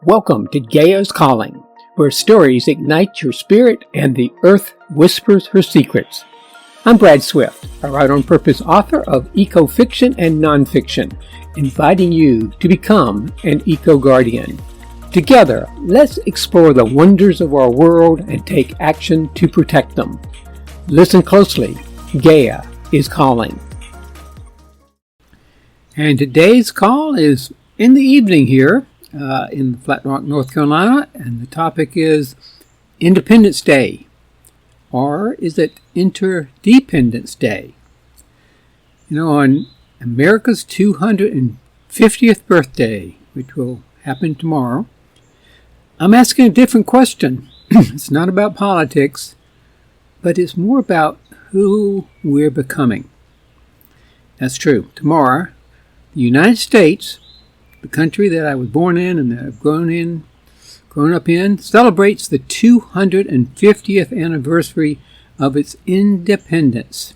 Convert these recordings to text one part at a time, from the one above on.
Welcome to Gaia's Calling, where stories ignite your spirit and the earth whispers her secrets. I'm Brad Swift, a write-on-purpose author of eco-fiction and nonfiction, inviting you to become an eco-guardian. Together, let's explore the wonders of our world and take action to protect them. Listen closely. Gaia is calling. And today's call is in the evening here in Flat Rock, North Carolina, and the topic is Independence Day, or is it Interdependence Day? You know, on America's 250th birthday, which will happen tomorrow, I'm asking a different question. It's not about politics, but it's more about who we're becoming. That's true. Tomorrow, the United States, the country that I was born in and that I've grown up in, celebrates the 250th anniversary of its independence.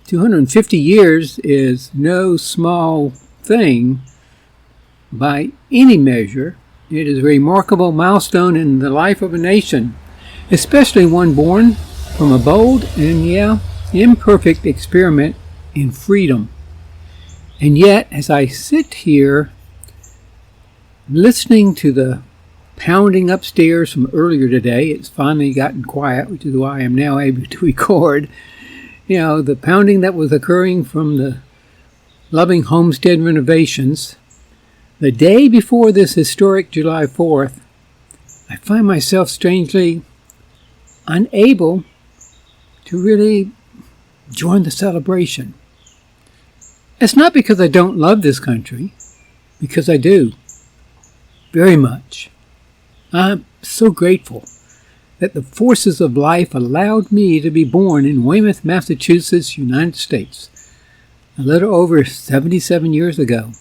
250 years is no small thing by any measure. It is a remarkable milestone in the life of a nation, especially one born from a bold and, imperfect experiment in freedom. And yet, as I sit here listening to the pounding upstairs from earlier today, it's finally gotten quiet, which is why I'm now able to record, the pounding that was occurring from the Loving Homestead renovations. The day before this historic July 4th, I find myself strangely unable to really join the celebration. It's not because I don't love this country, because I do, very much. I'm so grateful that the forces of life allowed me to be born in Weymouth, Massachusetts, United States, a little over 77 years ago.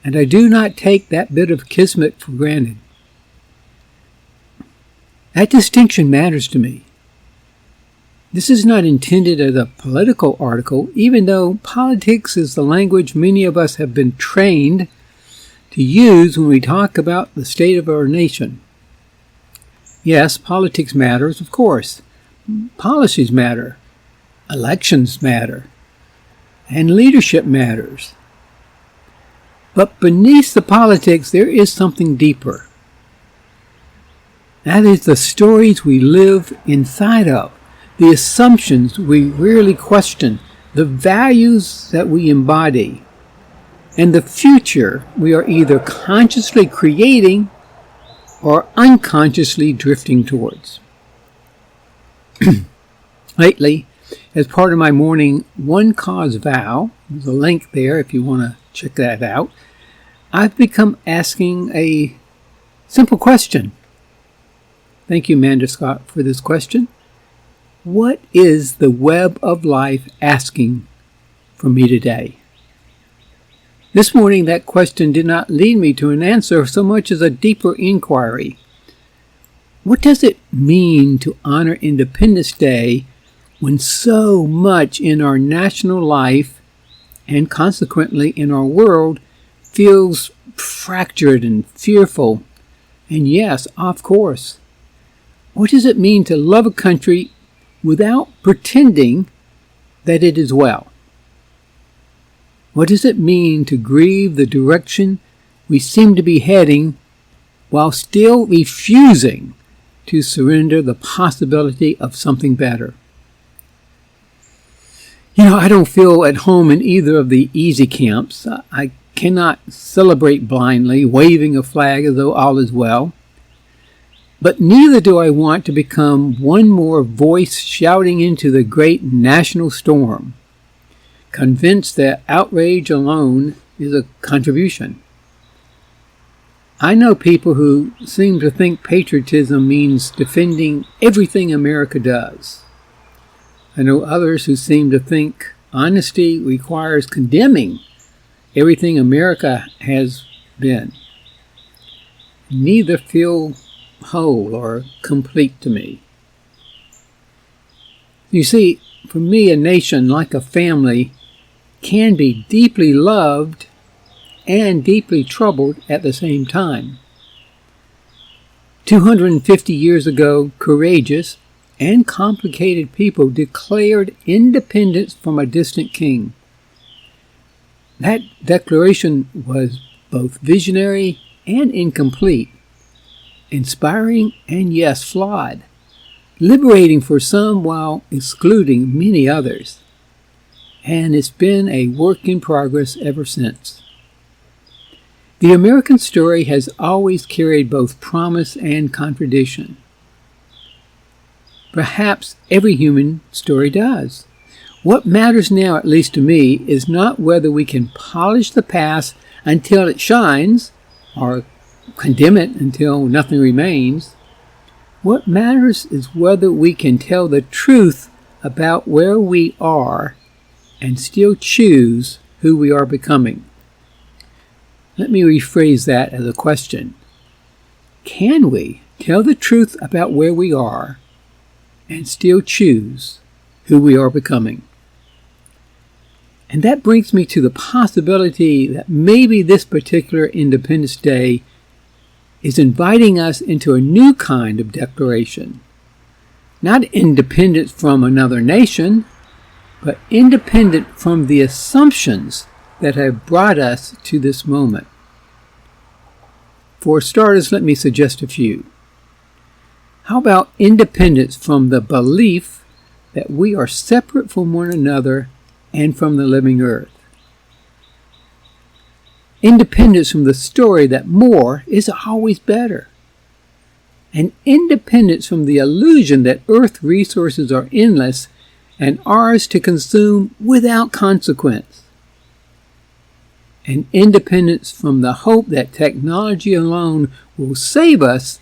And I do not take that bit of kismet for granted. That distinction matters to me. This is not intended as a political article, even though politics is the language many of us have been trained to use when we talk about the state of our nation. Yes, politics matters, of course. Policies matter. Elections matter. And leadership matters. But beneath the politics, there is something deeper. That is the stories we live inside of. The assumptions we rarely question, the values that we embody, and the future we are either consciously creating or unconsciously drifting towards. Lately, as part of my morning One Cause vow, there's a link there if you want to check that out, I've become asking a simple question. Thank you, Amanda Scott, for this question. What is the web of life asking from me today? This morning, that question did not lead me to an answer so much as a deeper inquiry. What does it mean to honor Independence Day when so much in our national life and consequently in our world feels fractured and fearful? And yes, of course. What does it mean to love a country without pretending that it is well? What does it mean to grieve the direction we seem to be heading while still refusing to surrender the possibility of something better? I don't feel at home in either of the easy camps. I cannot celebrate blindly, waving a flag as though all is well. But neither do I want to become one more voice shouting into the great national storm, convinced that outrage alone is a contribution. I know people who seem to think patriotism means defending everything America does. I know others who seem to think honesty requires condemning everything America has been. Neither feel whole or complete to me. You see, for me, a nation, like a family, can be deeply loved and deeply troubled at the same time. 250 years ago, courageous and complicated people declared independence from a distant king. That declaration was both visionary and incomplete, inspiring and yes, flawed, liberating for some while excluding many others. And it's been a work in progress ever since. The American story has always carried both promise and contradiction. Perhaps every human story does. What matters now, at least to me, is not whether we can polish the past until it shines, or condemn it until nothing remains. What matters is whether we can tell the truth about where we are and still choose who we are becoming. Let me rephrase that as a question. Can we tell the truth about where we are and still choose who we are becoming? And that brings me to the possibility that maybe this particular Independence Day is inviting us into a new kind of declaration. Not independence from another nation, but independent from the assumptions that have brought us to this moment. For starters, let me suggest a few. How about independence from the belief that we are separate from one another and from the living earth? Independence from the story that more is always better. And independence from the illusion that earth resources are endless and ours to consume without consequence. And independence from the hope that technology alone will save us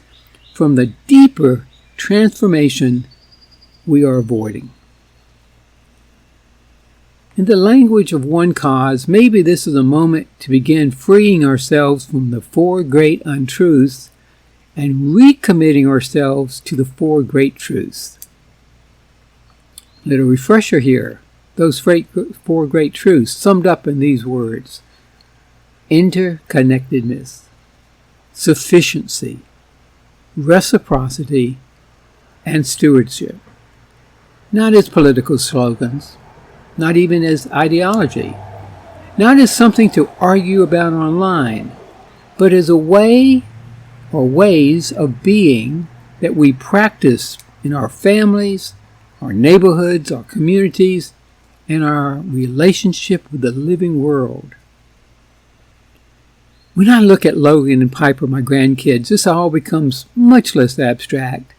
from the deeper transformation we are avoiding. In the language of one cause, maybe this is a moment to begin freeing ourselves from the four great untruths and recommitting ourselves to the four great truths. Little refresher here. Those four great truths summed up in these words: interconnectedness, sufficiency, reciprocity, and stewardship. Not as political slogans, not even as ideology, not as something to argue about online, but as a way or ways of being that we practice in our families, our neighborhoods, our communities, and our relationship with the living world. When I look at Logan and Piper, my grandkids, this all becomes much less abstract.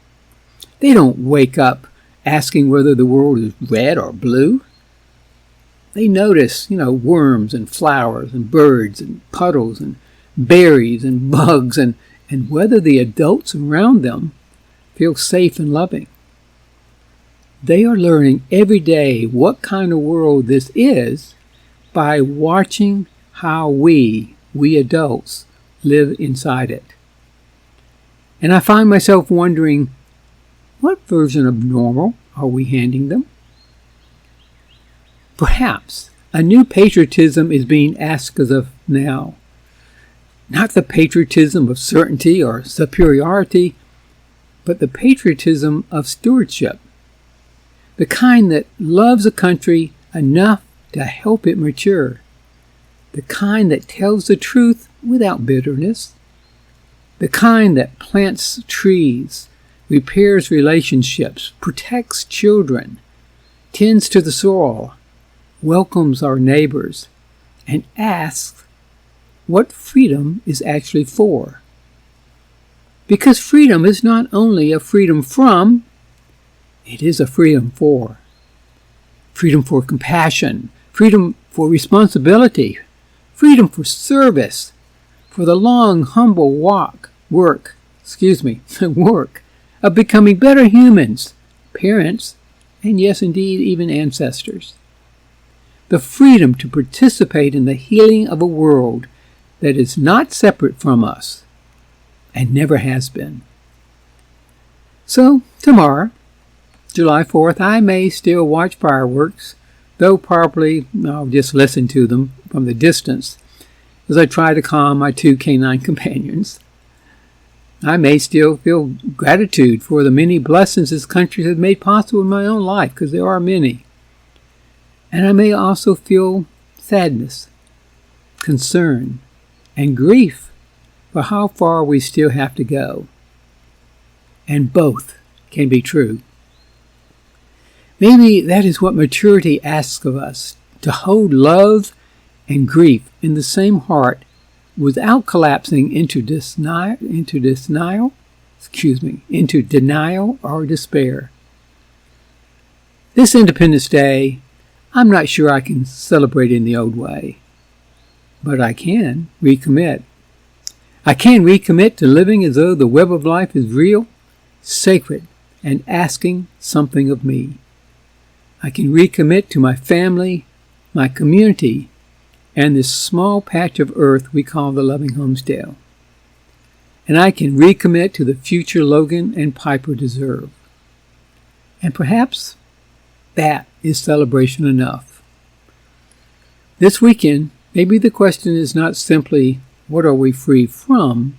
They don't wake up asking whether the world is red or blue. They notice, worms and flowers and birds and puddles and berries and bugs and whether the adults around them feel safe and loving. They are learning every day what kind of world this is by watching how we adults, live inside it. And I find myself wondering, what version of normal are we handing them? Perhaps a new patriotism is being asked as of now. Not the patriotism of certainty or superiority, but the patriotism of stewardship. The kind that loves a country enough to help it mature. The kind that tells the truth without bitterness. The kind that plants trees, repairs relationships, protects children, tends to the soil, welcomes our neighbors, and asks what freedom is actually for. Because freedom is not only a freedom from, it is a freedom for. Freedom for compassion, freedom for responsibility, freedom for service, for the long, humble work of becoming better humans, parents, and yes, indeed, even ancestors. The freedom to participate in the healing of a world that is not separate from us and never has been. So, tomorrow, July 4th, I may still watch fireworks, though probably I'll just listen to them from the distance, as I try to calm my 2 canine companions. I may still feel gratitude for the many blessings this country has made possible in my own life, because there are many. And I may also feel sadness, concern, and grief for how far we still have to go. And both can be true. Maybe that is what maturity asks of us, to hold love and grief in the same heart without collapsing into denial or despair. This Independence Day, I'm not sure I can celebrate in the old way, but I can recommit. I can recommit to living as though the web of life is real, sacred, and asking something of me. I can recommit to my family, my community, and this small patch of earth we call the Loving Homestead. And I can recommit to the future Logan and Piper deserve. And perhaps that is celebration enough. This weekend, maybe the question is not simply, what are we free from?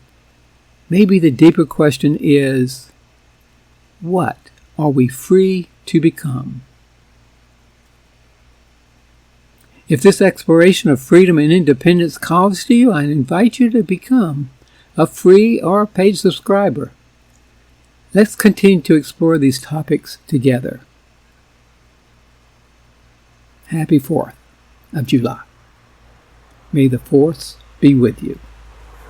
Maybe the deeper question is, what are we free to become? If this exploration of freedom and independence calls to you, I invite you to become a free or paid subscriber. Let's continue to explore these topics together. Happy 4th of July. May the 4th be with you.